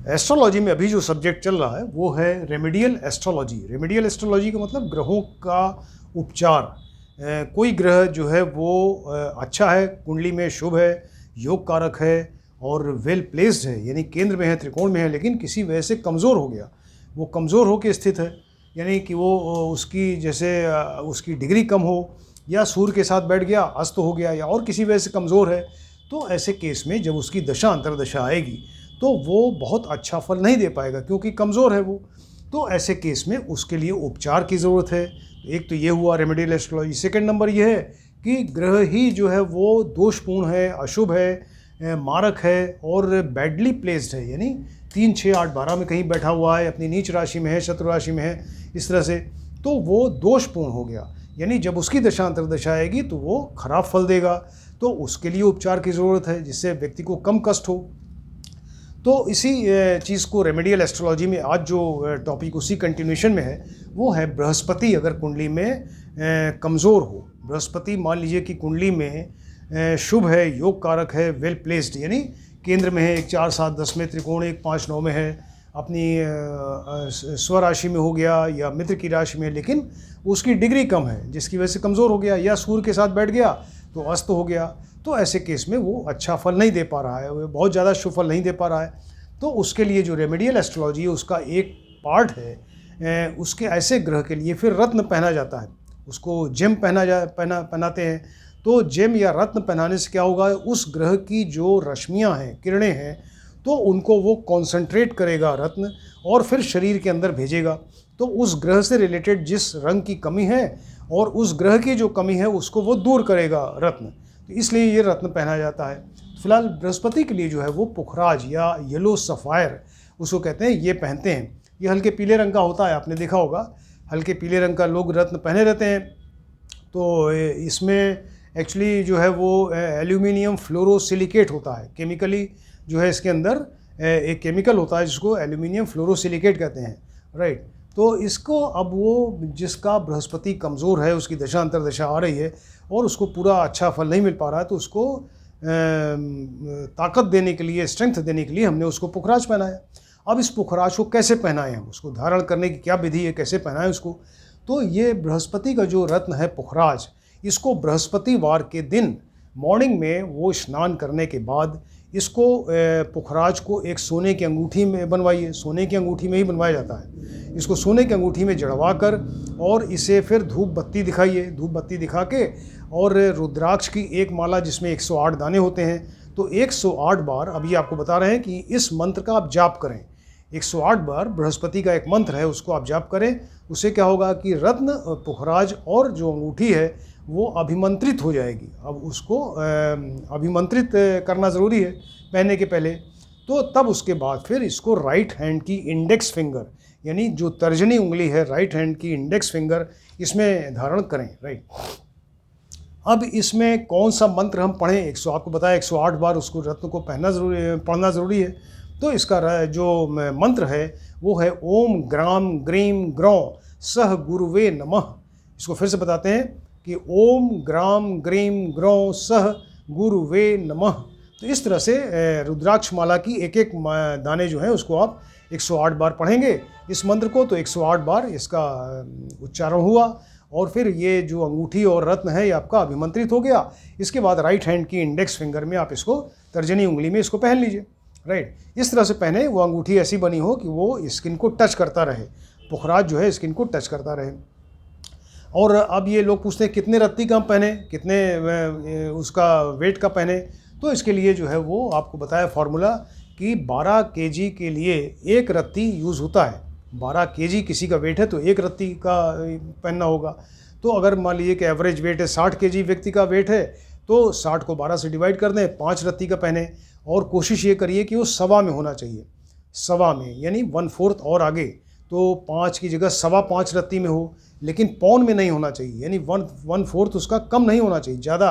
Astrology में अभी जो सब्जेक्ट चल रहा है वो है रेमेडियल एस्ट्रोलॉजी। रेमेडियल एस्ट्रोलॉजी का मतलब ग्रहों का उपचार। कोई ग्रह जो है वो अच्छा है, कुंडली में शुभ है, योग कारक है और वेल प्लेस्ड है, यानी केंद्र में है, त्रिकोण में है, लेकिन किसी वजह से कमज़ोर हो गया, वो कमज़ोर होकर स्थित है, यानी कि वो उसकी जैसे उसकी डिग्री कम हो, या सूर्य के साथ बैठ गया, अस्त हो गया, या और किसी वजह से कमज़ोर है, तो ऐसे केस में जब उसकी दशा अंतर्दशा आएगी तो वो बहुत अच्छा फल नहीं दे पाएगा, क्योंकि कमज़ोर है वो। तो ऐसे केस में उसके लिए उपचार की ज़रूरत है। एक तो ये हुआ रेमेडियल एस्ट्रोलॉजी। सेकंड नंबर ये है कि ग्रह ही जो है वो दोषपूर्ण है, अशुभ है, मारक है और बैडली प्लेस्ड है, यानी 3, 6, 8, 12 में कहीं बैठा हुआ है, अपनी नीच राशि में है, शत्रु राशि में है, इस तरह से, तो वो दोषपूर्ण हो गया, यानी जब उसकी दशा अंतर्दशा आएगी तो वो खराब फल देगा। तो उसके लिए उपचार की ज़रूरत है जिससे व्यक्ति को कम कष्ट हो। तो इसी चीज़ को रेमेडियल एस्ट्रोलॉजी में आज जो टॉपिक उसी कंटिन्यूशन में है वो है बृहस्पति अगर कुंडली में कमज़ोर हो। बृहस्पति मान लीजिए कि कुंडली में शुभ है, योग कारक है, वेल प्लेस्ड, यानी केंद्र में है, 1, 4, 7, 10 में, त्रिकोण 1, 5, 9 में है, अपनी स्वराशि में हो गया या मित्र की राशि में, लेकिन उसकी डिग्री कम है जिसकी वजह से कमज़ोर हो गया, या सूर्य के साथ बैठ गया तो अस्त हो गया। तो ऐसे केस में वो अच्छा फल नहीं दे पा रहा है, वो बहुत ज़्यादा शुभ फल नहीं दे पा रहा है। तो उसके लिए जो रेमेडियल एस्ट्रोलॉजी है उसका एक पार्ट है, उसके ऐसे ग्रह के लिए फिर रत्न पहना जाता है, उसको जेम पहनाते हैं। तो जेम या रत्न पहनाने से क्या होगा, उस ग्रह की जो रश्मियाँ हैं, किरणें हैं, तो उनको वो कॉन्सेंट्रेट करेगा रत्न और फिर शरीर के अंदर भेजेगा। तो उस ग्रह से रिलेटेड जिस रंग की कमी है और उस ग्रह की जो कमी है उसको वो दूर करेगा रत्न, तो इसलिए ये रत्न पहना जाता है। फिलहाल बृहस्पति के लिए जो है वो पुखराज या येलो सफ़ायर उसको कहते हैं, ये पहनते हैं। ये हल्के पीले रंग का होता है, आपने देखा होगा, हल्के पीले रंग का लोग रत्न पहने रहते हैं। तो इसमें एक्चुअली जो है वो एल्यूमिनियम फ्लोरोसिलिकेट होता है, केमिकली जो है इसके अंदर एक केमिकल होता है जिसको एल्यूमिनियम फ्लोरोसिलिकेट कहते हैं, राइट। तो इसको अब वो जिसका बृहस्पति कमज़ोर है, उसकी दशा अंतर्दशा आ रही है और उसको पूरा अच्छा फल नहीं मिल पा रहा है, तो उसको ताकत देने के लिए, स्ट्रेंथ देने के लिए हमने उसको पुखराज पहनाया। अब इस पुखराज को कैसे पहनाएं हम, उसको धारण करने की क्या विधि है, कैसे पहनाएं उसको। तो ये बृहस्पति का जो रत्न है पुखराज, इसको बृहस्पतिवार के दिन मॉर्निंग में वो स्नान करने के बाद इसको पुखराज को एक सोने की अंगूठी में बनवाइए। सोने की अंगूठी में ही बनवाया जाता है। इसको सोने की अंगूठी में जड़वा कर और इसे फिर धूप बत्ती दिखाइए। धूप बत्ती दिखा के और रुद्राक्ष की एक माला जिसमें 108 दाने होते हैं, तो 108 बार, अभी आपको बता रहे हैं कि इस मंत्र का आप जाप करें। 108 बार बृहस्पति का एक मंत्र है, उसको आप जाप करें। उससे क्या होगा कि रत्न, पुखराज और जो अंगूठी है वो अभिमंत्रित हो जाएगी। अब उसको अभिमंत्रित करना ज़रूरी है पहनने के पहले। तो तब उसके बाद फिर इसको राइट हैंड की इंडेक्स फिंगर, यानी जो तर्जनी उंगली है, राइट हैंड की इंडेक्स फिंगर, इसमें धारण करें, राइट। अब इसमें कौन सा मंत्र हम पढ़ें, आपको बताया 108 बार उसको रत्न को पढ़ना ज़रूरी है। तो इसका जो मंत्र है वो है ओम ग्राम ग्रीम ग्रौं सह गुरुवे नमः। इसको फिर से बताते हैं कि ओम ग्राम ग्रीम ग्रौं सह गुरुवे नमः। तो इस तरह से रुद्राक्ष माला की एक एक दाने जो हैं उसको आप 108 बार पढ़ेंगे इस मंत्र को, तो 108 बार इसका उच्चारण हुआ और फिर ये जो अंगूठी और रत्न है ये आपका अभिमंत्रित हो गया। इसके बाद राइट हैंड की इंडेक्स फिंगर में आप इसको तर्जनी उंगली में इसको पहन लीजिए, राइट। इस तरह से पहने, वो अंगूठी ऐसी बनी हो कि वो स्किन को टच करता रहे, पुखराज जो है स्किन को टच करता रहे। और अब ये लोग पूछते हैं कितने रत्ती का पहने, कितने उसका वेट का पहने। तो इसके लिए जो है वो आपको बताया फार्मूला कि 12 केजी के लिए 1 रत्ती यूज़ होता है। 12 केजी किसी का वेट है तो 1 रत्ती का पहनना होगा। तो अगर मान लीजिए कि एवरेज वेट है 60 केजी व्यक्ति का वेट है, तो 60 को 12 से डिवाइड कर दें, 5 रत्ती का पहने। और कोशिश ये करिए कि वो सवा में होना चाहिए, सवा में, यानी 1/4 और आगे, तो 5 की जगह 5.25 रत्ती में हो, लेकिन पौन में नहीं होना चाहिए, यानी 1/4 उसका कम नहीं होना चाहिए, ज़्यादा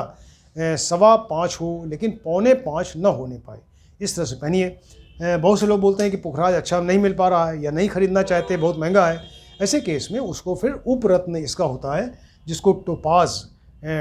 5.25 हो लेकिन 4.25 न होने पाए। इस तरह से पहनिए। बहुत से लोग बोलते हैं कि पुखराज अच्छा नहीं मिल पा रहा है या नहीं खरीदना चाहते, बहुत महंगा है। ऐसे केस में उसको फिर उपरत्न इसका होता है जिसको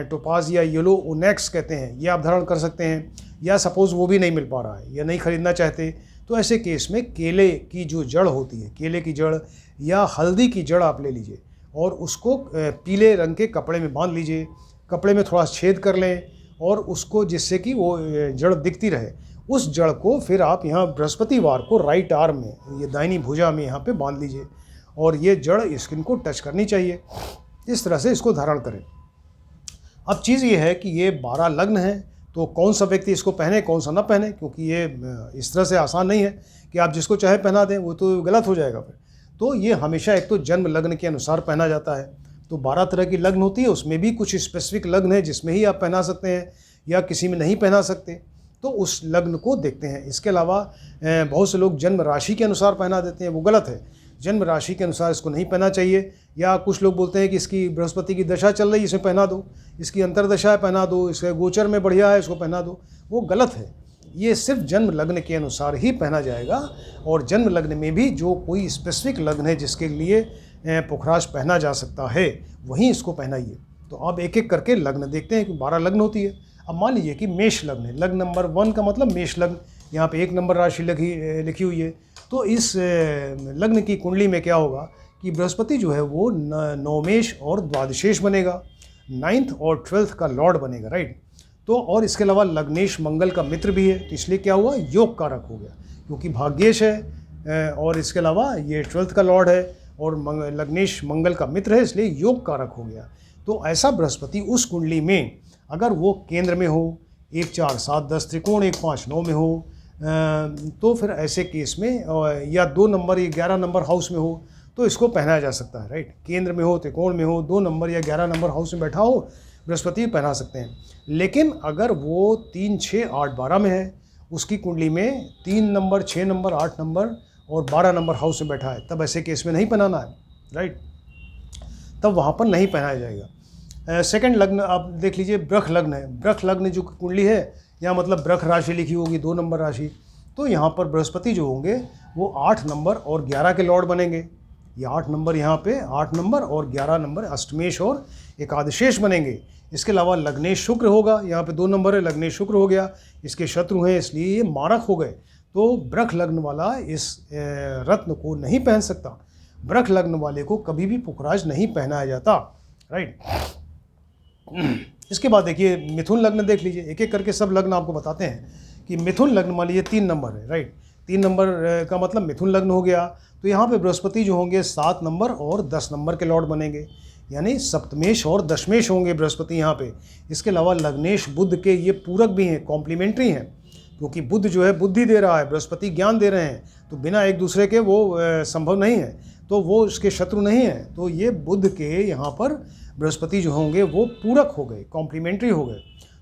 टोपाज या येलो ओनेक्स कहते हैं, ये आप धारण कर सकते हैं। या सपोज़ वो भी नहीं मिल पा रहा है या नहीं खरीदना चाहते, तो ऐसे केस में केले की जो जड़ होती है, केले की जड़ या हल्दी की जड़ आप ले लीजिए और उसको पीले रंग के कपड़े में बांध लीजिए, कपड़े में थोड़ा छेद कर लें और उसको जिससे कि वो जड़ दिखती रहे, उस जड़ को फिर आप यहाँ बृहस्पतिवार को राइट आर्म में, ये दाहिनी भुजा में यहाँ पे बांध लीजिए और ये जड़ स्किन को टच करनी चाहिए। इस तरह से इसको धारण करें। अब चीज़ ये है कि ये 12 लग्न हैं, तो कौन सा व्यक्ति इसको पहने कौन सा ना पहने, क्योंकि ये इस तरह से आसान नहीं है कि आप जिसको चाहे पहना दें, वो तो गलत हो जाएगा फिर। तो ये हमेशा एक तो जन्म लग्न के अनुसार पहना जाता है। तो 12 तरह की लग्न होती है, उसमें भी कुछ स्पेसिफिक लग्न है जिसमें ही आप पहना सकते हैं या किसी में नहीं पहना सकते, तो उस लग्न को देखते हैं। इसके अलावा बहुत से लोग जन्म राशि के अनुसार पहना देते हैं, वो गलत है। जन्म राशि के अनुसार इसको नहीं पहना चाहिए। या कुछ लोग बोलते हैं कि इसकी बृहस्पति की दशा चल रही है, इसे पहना दो, इसकी अंतरदशा है पहना दो, इसके गोचर में बढ़िया है इसको पहना दो, वो गलत है। ये सिर्फ जन्म लग्न के अनुसार ही पहना जाएगा और जन्म लग्न में भी जो कोई स्पेसिफिक लग्न है जिसके लिए पुखराज पहना जा सकता है, वहीं इसको पहनाइए। तो अब एक एक करके लग्न देखते हैं कि 12 लग्न होती है। अब मान लीजिए कि मेष लग्न है, लग्न नंबर 1 का मतलब मेष लग्न, यहाँ पे 1 नंबर राशि लिखी हुई है। तो इस लग्न की कुंडली में क्या होगा कि बृहस्पति जो है वो नवमेश और द्वादशेश बनेगा, 9th और 12th का लॉर्ड बनेगा, राइट। तो और इसके अलावा लग्नेश मंगल का मित्र भी है, तो इसलिए क्या हुआ, योग कारक हो गया, क्योंकि भाग्येश है और इसके अलावा ये 12th का लॉर्ड है और लग्नेश मंगल का मित्र है, इसलिए योग कारक हो गया। तो ऐसा बृहस्पति उस कुंडली में अगर वो केंद्र में हो, 1 4 7 10 त्रिकोण 1 5 9 में हो, तो फिर ऐसे केस में या 2 नंबर या 11 नंबर हाउस में हो तो इसको पहनाया जा सकता है, राइट। केंद्र में हो, त्रिकोण में हो, 2 नंबर या 11 नंबर हाउस में बैठा हो, बृहस्पति पहना सकते हैं। लेकिन अगर वो 3 6 8 12 में है, उसकी कुंडली में 3 नंबर 6 नंबर 8 नंबर और 12 नंबर हाउस में बैठा है, तब ऐसे केस में नहीं पहनाना है, राइट। तब वहाँ पर नहीं पहनाया जाएगा। सेकंड लग्न आप देख लीजिए, ब्रख लग्न है। ब्रख लग्न जो कुंडली है, यहाँ मतलब ब्रख राशि लिखी होगी, 2 नंबर राशि, तो यहाँ पर बृहस्पति जो होंगे वो 8 नंबर और 11 के लॉर्ड बनेंगे। ये 8 नंबर यहाँ पे 8 नंबर और 11 नंबर अष्टमेश और एकादशेश बनेंगे। इसके अलावा लग्नेश शुक्र होगा, यहाँ पे 2 नंबर है, लग्नेश शुक्र हो गया, इसके शत्रु हैं इसलिए ये मारक हो गए। तो ब्रख लग्न वाला इस रत्न को नहीं पहन सकता। ब्रख लग्न वाले को कभी भी पुखराज नहीं पहनाया जाता, राइट। इसके बाद देखिए मिथुन लग्न देख लीजिए, एक एक करके सब लग्न आपको बताते हैं कि मिथुन लग्न मान लीजिए 3 नंबर है, राइट। 3 नंबर का मतलब मिथुन लग्न हो गया। तो यहाँ पे बृहस्पति जो होंगे 7 नंबर और 10 नंबर के लॉर्ड बनेंगे, यानी सप्तमेश और दशमेश होंगे बृहस्पति यहाँ पे। इसके अलावा लग्नेश बुध के ये पूरक भी हैं, कॉम्प्लीमेंट्री हैं, क्योंकि बुध जो है बुद्धि दे रहा है, बृहस्पति ज्ञान दे रहे हैं, तो बिना एक दूसरे के वो संभव नहीं है, तो वो उसके शत्रु नहीं हैं। तो ये बुध के यहाँ पर बृहस्पति जो होंगे वो पूरक हो गए, कॉम्प्लीमेंट्री हो गए।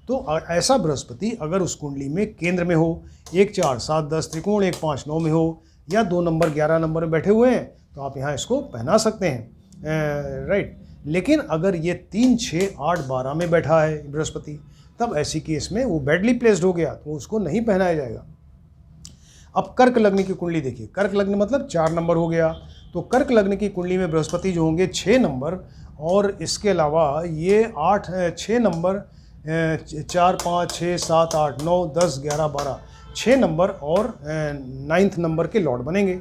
तो ऐसा बृहस्पति अगर उस कुंडली में केंद्र में हो, 1 4 7 10 त्रिकोण 1 5 9 में हो, या 2 नंबर 11 नंबर में बैठे हुए हैं, तो आप यहाँ इसको पहना सकते हैं, राइट। लेकिन अगर ये 3 6 8 12 में बैठा है बृहस्पति, तब ऐसी केस में वो बैडली प्लेस्ड हो गया, तो उसको नहीं पहनाया जाएगा। अब कर्क लग्न की कुंडली देखिए, कर्क लग्न मतलब 4 नंबर हो गया। तो कर्क लग्न की कुंडली में बृहस्पति जो होंगे 6 नंबर और इसके अलावा ये 6 नंबर 4 5 6 7 8 9 10 11 12 6 नंबर और 9th नंबर के लॉर्ड बनेंगे।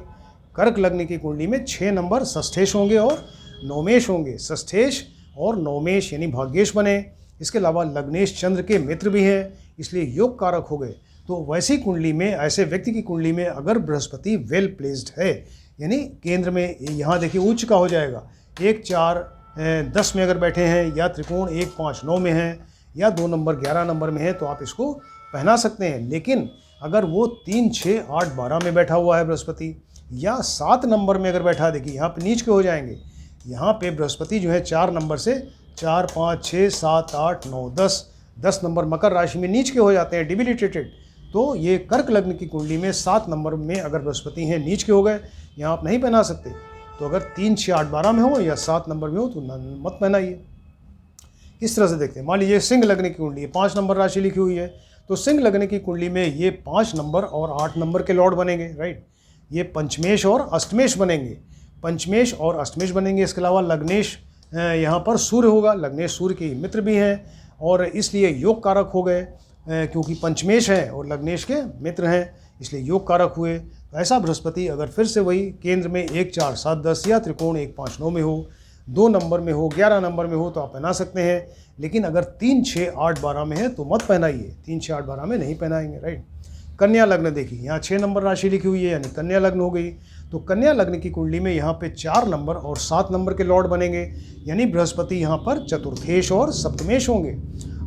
कर्क लग्न की कुंडली में 6 नंबर षष्ठेश होंगे और नवमेश होंगे। षष्ठेश और नवमेश यानी भाग्येश बने। इसके अलावा लग्नेश चंद्र के मित्र भी हैं, इसलिए योग कारक हो गए। तो वैसी कुंडली में, ऐसे व्यक्ति की कुंडली में अगर बृहस्पति वेल प्लेस्ड है, यानी केंद्र में, यहाँ देखिए उच्च का हो जाएगा, 1 4 10 में अगर बैठे हैं, या त्रिकोण 1 5 9 में हैं, या 2 नंबर 11 नंबर में है, तो आप इसको पहना सकते हैं। लेकिन अगर वो 3 6 8 12 में बैठा हुआ है बृहस्पति, या 7 नंबर में अगर बैठा, देखिए यहाँ पे नीच के हो जाएंगे। यहाँ पे बृहस्पति जो है 4 नंबर से 4 5 6 7 8 9 10 नंबर मकर राशि में नीच के हो जाते हैं, डिबिलिटेटेड। तो ये कर्क लग्न की कुंडली में 7 नंबर में अगर बृहस्पति हैं, नीच के हो गए, यहाँ आप नहीं पहना सकते। तो अगर 3 6 8 12 में हो या 7 नंबर में हो तो मत पहनाइए। इस तरह से देखते हैं, मान लीजिए सिंह लग्न की कुंडली है, 5 नंबर राशि लिखी हुई है, तो सिंह लग्न की कुंडली में ये 5 नंबर और 8 नंबर के लॉर्ड बनेंगे, राइट। ये पंचमेश और अष्टमेश बनेंगे, पंचमेश और अष्टमेश बनेंगे। इसके अलावा लग्नेश यहाँ पर सूर्य होगा, लग्नेश सूर्य के मित्र भी हैं और इसलिए योग कारक हो गए, क्योंकि पंचमेश हैं और लग्नेश के मित्र हैं, इसलिए योग कारक हुए। तो ऐसा बृहस्पति अगर फिर से वही केंद्र में 1 4 7 10 या त्रिकोण 1 5 9 में हो, 2 नंबर में हो, 11 नंबर में हो तो आप पहना सकते हैं। लेकिन अगर 3 6 8 12 में है तो मत पहनाइए, 3 6 8 12 में नहीं पहनाएंगे, राइट। कन्या लग्न देखिए, यहाँ 6 नंबर राशि लिखी हुई है यानी कन्या लग्न हो गई। तो कन्या लग्न की कुंडली में यहाँ पे 4 नंबर और 7 नंबर के लॉर्ड बनेंगे, यानी बृहस्पति यहाँ पर चतुर्थेश और सप्तमेश होंगे।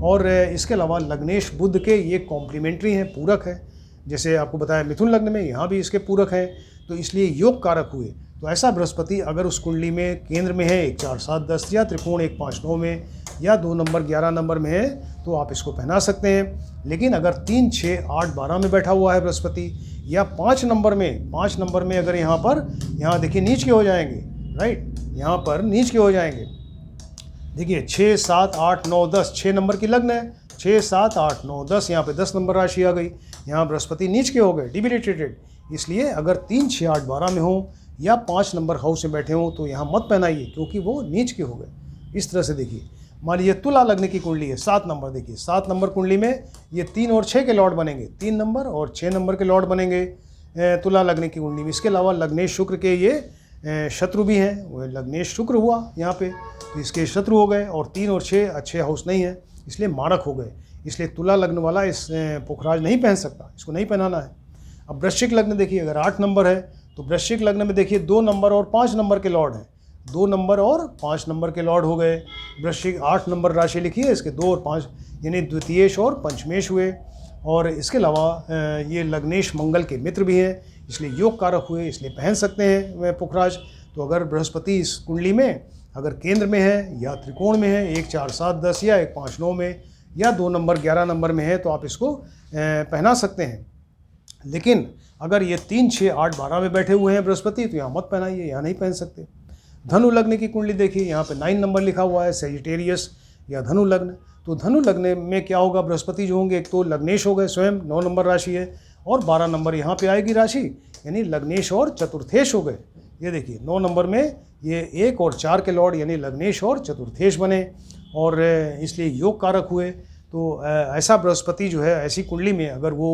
और इसके अलावा लग्नेश बुध के ये कॉम्प्लीमेंट्री हैं, पूरक है। जैसे आपको बताया मिथुन लग्न में यहाँ भी इसके पूरक हैं, तो इसलिए योग कारक हुए। तो ऐसा बृहस्पति अगर उस कुंडली में केंद्र में है 1 4 7 10 या त्रिकोण 1 5 9 में या 2 नंबर 11 नंबर में है तो आप इसको पहना सकते हैं। लेकिन अगर 3 6 8 12 में बैठा हुआ है बृहस्पति या 5 नंबर में अगर यहाँ देखिए नीच के हो जाएंगे, राइट, यहाँ पर नीच के हो जाएंगे। देखिए 6 7 8 9 10 6 नंबर की लग्न है, 6 7 8 9 10 यहाँ पे 10 नंबर राशि आ गई, यहाँ बृहस्पति नीच के हो गए, डिबिलिटेटेड। इसलिए अगर 3 6 8 12 में हो या 5 नंबर हाउस में बैठे हों तो यहाँ मत पहनाइए क्योंकि वो नीच के हो गए। इस तरह से देखिए, मान लीजिए तुला लग्न की कुंडली है, 7 नंबर, देखिए 7 नंबर कुंडली में ये 3 और 6 के लॉर्ड बनेंगे, 3 नंबर और 6 नंबर के लॉर्ड बनेंगे तुला लग्न की कुंडली में। इसके अलावा लग्नेश शुक्र के ये शत्रु भी हैं, वो लग्नेश शुक्र हुआ यहाँ पे, तो इसके शत्रु हो गए और 3 और 6 अच्छे हाउस नहीं है, इसलिए मारक हो गए। इसलिए तुला लग्न वाला इस पुखराज नहीं पहन सकता, इसको नहीं पहनाना है। अब वृश्चिक लग्न देखिए, अगर 8 नंबर है तो वृश्चिक लग्न में देखिए 2 नंबर और 5 नंबर के लॉर्ड हैं, 2 नंबर और 5 नंबर के लॉर्ड हो गए। वृश्चिक 8 नंबर राशि लिखी है, इसके 2 और 5 यानी द्वितीयेश और पंचमेश हुए। और इसके अलावा ये लग्नेश मंगल के मित्र भी हैं, इसलिए योग कारक हुए, इसलिए पहन सकते हैं वह पुखराज। तो अगर बृहस्पति इस कुंडली में अगर केंद्र में है या त्रिकोण में है 1 4 7 10 या 1 5 9 में या 2 नंबर 11 नंबर में है तो आप इसको पहना सकते हैं। लेकिन अगर ये 3 6 8 12 में बैठे हुए हैं बृहस्पति तो यहाँ मत पहनाइए, यहाँ नहीं पहन सकते। धनु लग्न की कुंडली देखिए, यहाँ पे 9 नंबर लिखा हुआ है, सेजिटेरियस या धनु लग्न। तो धनु लग्न में क्या होगा, बृहस्पति जो होंगे एक तो लग्नेश हो गए स्वयं, 9 नंबर राशि है, और 12 नंबर यहाँ पे आएगी राशि, यानी लग्नेश और चतुर्थेश हो गए। ये देखिए 9 नंबर में ये 1 और 4 के लॉर्ड यानी लग्नेश और चतुर्थेश बने और इसलिए योग कारक हुए। तो ऐसा बृहस्पति जो है ऐसी कुंडली में अगर वो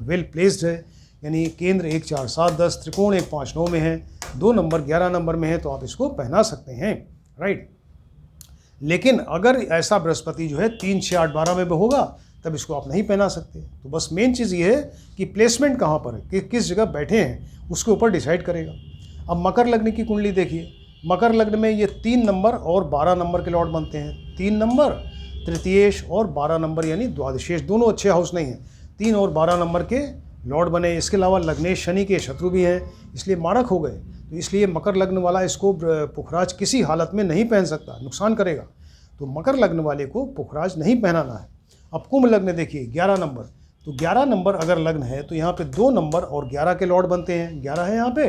वेल प्लेस्ड है यानी केंद्र 1 4 7 10 त्रिकोण 1 5 9 में है, 2 नंबर 11 नंबर में है तो आप इसको पहना सकते हैं, राइट। लेकिन अगर ऐसा बृहस्पति जो है 3 6 8 12 में होगा तब इसको आप नहीं पहना सकते। तो बस मेन चीज़ ये है कि प्लेसमेंट कहाँ पर है, कि किस जगह बैठे हैं उसके ऊपर डिसाइड करेगा। अब मकर लग्न की कुंडली देखिए, मकर लग्न में ये 3 नंबर और 12 नंबर के लॉर्ड बनते हैं, 3 नंबर तृतीयेश और 12 नंबर यानी द्वादशेश, दोनों अच्छे हाउस नहीं हैं, 3 और 12 नंबर के लॉर्ड बने। इसके अलावा लग्नेश शनि के शत्रु भी हैं, इसलिए मारक हो गए। तो इसलिए मकर लग्न वाला इसको पुखराज किसी हालत में नहीं पहन सकता, नुकसान करेगा। तो मकर लग्न वाले को पुखराज नहीं पहनाना है। अब कुंभ लग्न देखिए 11 नंबर, तो 11 नंबर अगर लग्न है तो यहाँ पे 2 नंबर और 11 के लॉर्ड बनते हैं, 11 है यहाँ पे,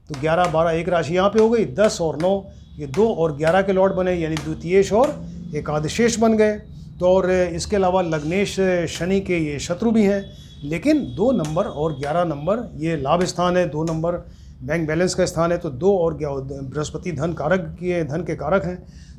तो 11 12 एक राशि यहाँ पे हो गई, 10 और 9 ये 2 और 11 के लॉर्ड बने यानी द्वितीयेश और एकादशेश बन गए। तो और इसके अलावा लग्नेश शनि के ये शत्रु भी हैं, लेकिन 2 नंबर और 11 नंबर ये लाभ स्थान है, 2 नंबर बैंक बैलेंस का स्थान है, तो 2 और बृहस्पति धन के कारक हैं,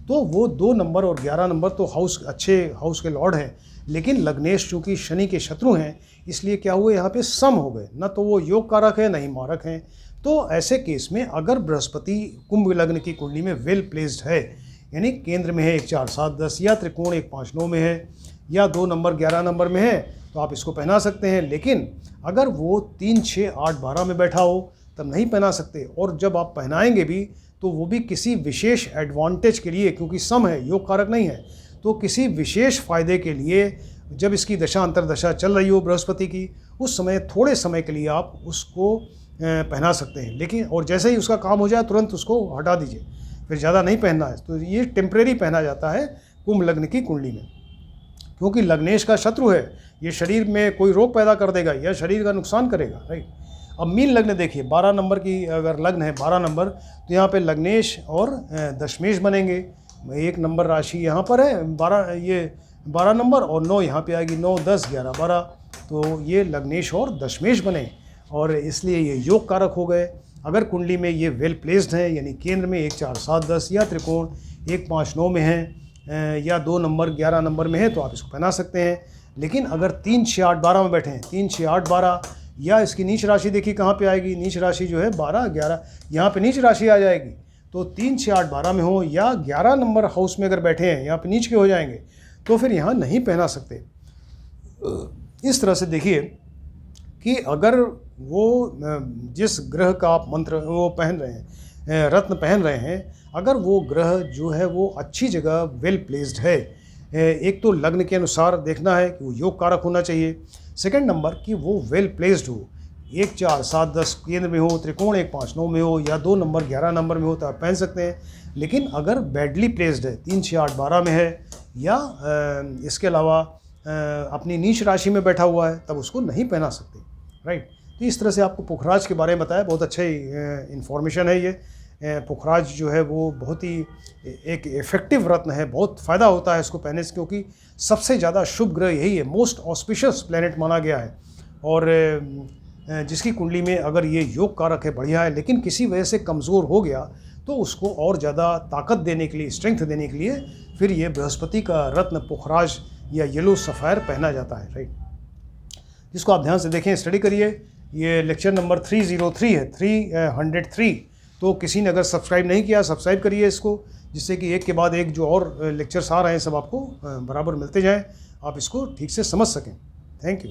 तो वो 2 नंबर और 11 नंबर तो अच्छे हाउस के लॉर्ड हैं। लेकिन लग्नेश चूँकि शनि के शत्रु हैं इसलिए क्या हुए यहाँ पे सम हो गए, न तो वो योग कारक है न ही मारक हैं। तो ऐसे केस में अगर बृहस्पति कुंभ लग्न की कुंडली में वेल प्लेस्ड है यानी केंद्र में है 1 4 7 10 या त्रिकोण 1 5 9 में है या 2 नंबर 11 नंबर में है तो आप इसको पहना सकते हैं। लेकिन अगर वो 3 6 8 12 में बैठा हो तब नहीं पहना सकते, और जब आप पहनाएंगे भी तो वो भी किसी विशेष एडवांटेज के लिए, क्योंकि सम है योग कारक नहीं है, तो किसी विशेष फ़ायदे के लिए जब इसकी दशा अंतरदशा चल रही हो बृहस्पति की, उस समय थोड़े समय के लिए आप उसको पहना सकते हैं। लेकिन और जैसे ही उसका काम हो जाए तुरंत उसको हटा दीजिए, फिर ज़्यादा नहीं पहनना है। तो ये टेम्परेरी पहना जाता है कुंभ लग्न की कुंडली में, क्योंकि लग्नेश का शत्रु है, ये शरीर में कोई रोग पैदा कर देगा या शरीर का नुकसान करेगा, राइट। अब मीन लग्न देखिए, 12 नंबर की अगर लग्न है 12 नंबर तो यहाँ पे लग्नेश और दशमेश बनेंगे। 1 नंबर राशि यहाँ पर है, 12 नंबर और 9 यहाँ पे आएगी, 9 10 11 12, तो ये लग्नेश और दशमेश बने और इसलिए ये योग कारक हो गए। अगर कुंडली में ये वेल प्लेस्ड हैं यानी केंद्र में 1 4 7 10 या त्रिकोण 1 5 9 में है या 2 नंबर 11 नंबर में है तो आप इसको पहना सकते हैं। लेकिन अगर 3 6 8 12 में बैठे हैं, 3 6 8 12 या इसकी नीच राशि देखिए कहाँ पे आएगी, नीच राशि जो है 12, 11, यहाँ पे नीच राशि आ जाएगी। तो 3, 6, 8, 12 में हो या 11 नंबर हाउस में अगर बैठे हैं, यहाँ पे नीच के हो जाएंगे, तो फिर यहाँ नहीं पहना सकते। इस तरह से देखिए कि अगर वो जिस ग्रह का आप मंत्र वो पहन रहे हैं, रत्न पहन रहे हैं, अगर वो ग्रह जो है वो अच्छी जगह वेल प्लेस्ड है, एक तो लग्न के अनुसार देखना है कि वो योग कारक होना चाहिए, सेकंड नंबर कि वो वेल प्लेस्ड हो, 1, 4, 7, 10 केंद्र में हो, त्रिकोण 1, 5, 9 में हो, या 2 नंबर 11 नंबर में हो तो आप पहन सकते हैं। लेकिन अगर बैडली प्लेस्ड है, 3, 6, 8, 12 में है, या इसके अलावा अपनी नीच राशि में बैठा हुआ है, तब उसको नहीं पहना सकते, राइट। तो इस तरह से आपको पुखराज के बारे में बताया, बहुत अच्छा ही इन्फॉर्मेशन है ये। पुखराज जो है वो बहुत ही एक इफ़ेक्टिव रत्न है, बहुत फ़ायदा होता है इसको पहनने से, क्योंकि सबसे ज़्यादा शुभ ग्रह यही है, मोस्ट ऑस्पिशियस प्लैनेट माना गया है। और जिसकी कुंडली में अगर ये योग कारक है, बढ़िया है, लेकिन किसी वजह से कमज़ोर हो गया तो उसको और ज़्यादा ताकत देने के लिए, स्ट्रेंथ देने के लिए फिर ये बृहस्पति का रत्न पुखराज या येलो सफ़ायर पहना जाता है, राइट। जिसको आप ध्यान से देखें, स्टडी करिए। ये लेक्चर नंबर 303 है, 303। तो किसी ने अगर सब्सक्राइब नहीं किया, सब्सक्राइब करिए इसको, जिससे कि एक के बाद एक जो और लेक्चर्स आ रहे हैं सब आपको बराबर मिलते जाएं, आप इसको ठीक से समझ सकें। Thank you.